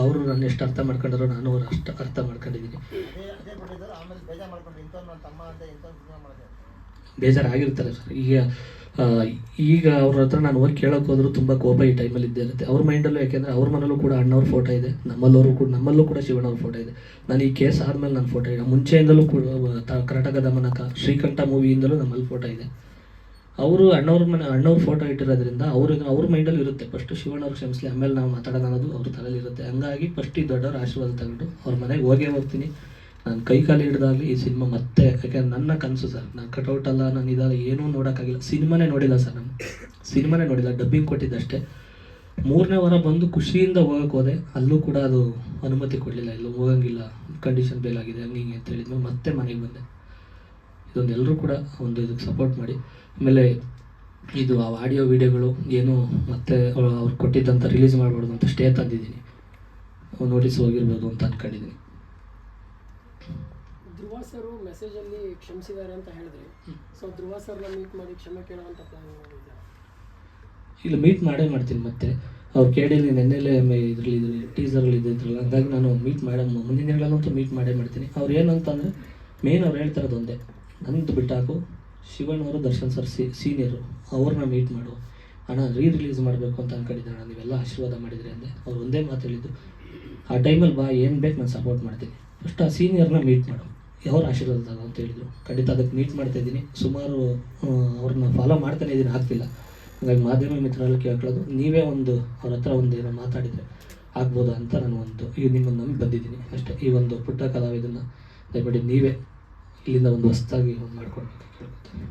ಅವರು ನಾನು ಎಷ್ಟು ಅರ್ಥ ಮಾಡ್ಕೊಂಡ್ರು ನಾನು ಅವ್ರು ಅಷ್ಟು ಅರ್ಥ ಮಾಡ್ಕೊಂಡಿದ್ದೀನಿ. ಬೇಜಾರಾಗಿರ್ತಾರೆ ಸರ್. ಈಗ ಅವ್ರ ಹತ್ರ ನಾನು ಹೋಗಿ ಕೇಳೋಕೆ ಹೋದ್ರು ತುಂಬ ಕೋಪ ಈ ಟೈಮಲ್ಲಿ ಇದ್ದೇ ಇರುತ್ತೆ ಅವ್ರ ಮೈಂಡಲ್ಲೂ. ಯಾಕೆಂದರೆ ಅವ್ರ ಮನೇಲೂ ಕೂಡ ಅಣ್ಣವ್ರ ಫೋಟೋ ಇದೆ, ನಮ್ಮಲ್ಲೂ ಕೂಡ ಶಿವಣ್ಣವ್ರ ಫೋಟೋ ಇದೆ. ನಾನು ಈ ಕೇಸ್ ಆದಮೇಲೆ ನನ್ನ ಫೋಟೋ ಇದೆ, ಮುಂಚೆಯಿಂದಲೂ ಕೂಡ ಕರ್ನಾಟಕ ದಮನಕ ಶ್ರೀಕಂಠ ಮೂವಿಯಿಂದಲೂ ನಮ್ಮಲ್ಲಿ ಫೋಟೋ ಇದೆ. ಅವರು ಅಣ್ಣವ್ರ ಫೋಟೋ ಇಟ್ಟಿರೋದ್ರಿಂದ ಅವ್ರ ಮೈಂಡಲ್ಲಿ ಇರುತ್ತೆ ಫಸ್ಟು ಶಿವಣ್ಣವ್ರು ಕ್ಷಮಿಸಲಿ ಆಮೇಲೆ ನಾವು ಮಾತಾಡೋಣ ಅನ್ನೋದು ಅವ್ರ ತಲೆಯಲ್ಲಿ ಇರುತ್ತೆ. ಹಂಗಾಗಿ ಫಸ್ಟ್ ಈ ದೊಡ್ಡವ್ರ ಆಶೀರ್ವಾದ ತಗೊಂಡು ಅವ್ರ ಮನೆಗೆ ಹೋಗ್ತೀನಿ. ನಾನು ಕೈ ಕಾಲು ಹಿಡ್ದಾಗಲಿ ಈ ಸಿನಿಮಾ ಮತ್ತೆ, ಯಾಕೆಂದ್ರೆ ನನ್ನ ಕನಸು ಸರ್. ನಾನು ಕಟೌಟ್ ಅಲ್ಲ, ನಾನು ಇದಲ್ಲ, ಏನೂ ನೋಡೋಕ್ಕಾಗಿಲ್ಲ. ಸಿನಿಮಾನೇ ನೋಡಿಲ್ಲ ಸರ್, ನಾನು ಸಿನಿಮಾನೇ ನೋಡಿಲ್ಲ, ಡಬ್ಬಿಂಗ್ ಕೊಟ್ಟಿದ್ದಷ್ಟೇ. 3ನೇ ವಾರ ಬಂದು ಖುಷಿಯಿಂದ ಹೋಗೋಕೆ ಹೋದೆ, ಅಲ್ಲೂ ಕೂಡ ಅದು ಅನುಮತಿ ಕೊಡಲಿಲ್ಲ, ಎಲ್ಲೂ ಹೋಗಂಗಿಲ್ಲ, ಕಂಡೀಷನ್ ಬೇಲಾಗಿದೆ ಹಂಗೆ ಹಿಂಗೆ ಅಂತ ಹೇಳಿದ್ಮೇಲೆ ಮತ್ತೆ ಮನೆಗೆ ಬಂದೆ. ಇದೊಂದು ಎಲ್ಲರೂ ಕೂಡ ಒಂದು ಇದಕ್ಕೆ ಸಪೋರ್ಟ್ ಮಾಡಿ. ಆಮೇಲೆ ಇದು ಆ ಆಡಿಯೋ ವಿಡಿಯೋಗಳು ಏನು ಮತ್ತೆ ಅವ್ರು ಕೊಟ್ಟಿದ್ದಂಥ ರಿಲೀಸ್ ಮಾಡಬಾರ್ದು ಅಂತ ಸ್ಟೇ ತಂದಿದ್ದೀನಿ, ನೋಟಿಸ್ ಹೋಗಿರ್ಬೋದು ಅಂತ ಅಂದ್ಕೊಂಡಿದ್ದೀನಿ. ಧ್ರುವ ಸರ್ ಮೆಸೇಜಲ್ಲಿ ಕ್ಷಮಿಸಿದ್ದಾರೆ ಅಂತ ಹೇಳಿದ್ರಿ. ಸೊ ಧ್ರುವ ಸರ್ನ ಮೀಟ್ ಮಾಡಿ ಕ್ಷಮೆ ಕೇಳುವಂಥ ಪ್ಲಾನ್ ಮಾಡಿದ್ದೆ. ಇಲ್ಲ, ಮೀಟ್ ಮಾಡ್ತೀನಿ ಮತ್ತೆ. ಅವ್ರು ಕೇಳಿಲಿ ನೆನ್ನೆಲೆ ಇದರಲ್ಲಿ ಟೀಸರ್ಗಳು ಇದ್ದಿದ್ರಲ್ಲ, ಹಂಗಾಗಿ ನಾನು ಮೀಟ್ ಮುಂದಿನ ದಿನಗಳಲ್ಲಂತೂ ಮೀಟ್ ಮಾಡ್ತೀನಿ. ಅವ್ರು ಏನಂತಂದರೆ ಮೇನ್ ಅವ್ರು ಹೇಳ್ತಿರೋದು ಒಂದೇ, ನನ್ನದು ಬಿಟ್ಟಾಕು, ಶಿವಣ್ಣವರು ದರ್ಶನ್ ಸರ್ ಸೀನಿಯರು, ಅವ್ರನ್ನ ಮೀಟ್ ಮಾಡು ಅಣ್ಣ, ರಿಲೀಸ್ ಮಾಡಬೇಕು ಅಂತ ಅಂದ್ಕೊಂಡಿದ್ದೆ ಅಣ್ಣ, ನೀವೆಲ್ಲ ಆಶೀರ್ವಾದ ಮಾಡಿದ್ರಿ ಅಂದೆ. ಅವ್ರು ಒಂದೇ ಮಾತು ಹೇಳಿದ್ದು, ಆ ಟೈಮಲ್ಲಿ ಬಾ, ಏನು ಬೇಕು ನಾನು ಸಪೋರ್ಟ್ ಮಾಡ್ತೀನಿ, ಫಸ್ಟ್ ಆ ಸೀನಿಯರ್ನ ಮೀಟ್ ಮಾಡು, ಅವ್ರ ಆಶೀರ್ವಾದ ಅಂತ ಹೇಳಿದರು. ಖಂಡಿತ ಅದಕ್ಕೆ ಮೀಟ್ ಮಾಡ್ತಾಯಿದ್ದೀನಿ. ಸುಮಾರು ಅವ್ರನ್ನ ಫಾಲೋ ಮಾಡ್ತಾನೆ ಇದ್ದೀನಿ, ಆಗ್ತಿಲ್ಲ. ಹಾಗಾಗಿ ಮಾಧ್ಯಮ ಮಿತ್ರರಲ್ಲಿ ಕೇಳ್ಕೊಳ್ಳೋದು, ನೀವೇ ಅವ್ರ ಹತ್ರ ಏನೋ ಮಾತಾಡಿದರೆ ಆಗ್ಬೋದು ಅಂತ ನಾನು ಈಗ ನಿಮ್ಮನ್ನು ನಂಬಿ ಬಂದಿದ್ದೀನಿ ಅಷ್ಟೇ. ಈ ಒಂದು ಪುಟ್ಟ ಕಲಾವಿದನ್ನು ದಯಮಾಡಿ ನೀವೇ ಇಲ್ಲಿಂದ ಹೊಸದಾಗಿ ಮಾಡ್ಕೊಡ್ಬೇಕು ಕೇಳ್ಕೊತೀನಿ.